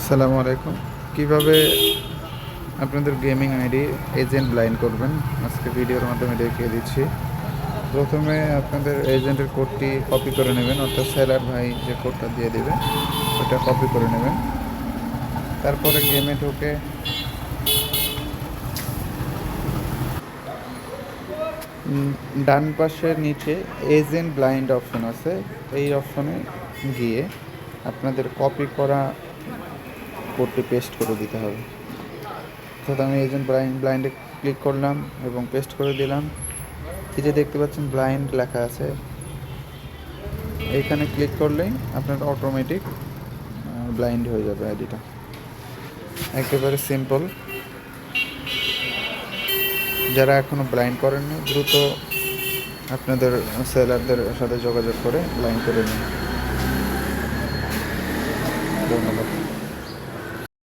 আসসালামু আলাইকুম। কিভাবে আপনাদের গেমিং আইডি এজেন্ট ব্লাইন্ড করবেন আজকে ভিডিওর মাধ্যমে দেখিয়ে দিচ্ছি। প্রথমে আপনাদের এজেন্টের কোডটি কপি করে নেবেন, অর্থাৎ সেলার ভাই যে কোডটা দিয়ে দেবে ওটা কপি করে নেবেন। তারপরে গেমে ঢুকে ডান পাশে নিচে এজেন্ট ব্লাইন্ড অপশন আছে, এই অপশনে গিয়ে আপনাদের কপি করা কোডটি পেস্ট করে দিতে হবে। অর্থাৎ আমি এজেন্ট ব্লাইন্ডে ক্লিক করলাম এবং পেস্ট করে দিলাম। এই যে দেখতে পাচ্ছেন ব্লাইন্ড লেখা আছে, এইখানে ক্লিক করলেই আপনার অটোমেটিক ব্লাইন্ড হয়ে যাবে আইডিটা। একেবারে সিম্পল। যারা এখনও ব্লাইন্ড করেননি দ্রুত আপনাদের সেলারদের সাথে যোগাযোগ করে ব্লাইন্ড করে নিন। ধন্যবাদ।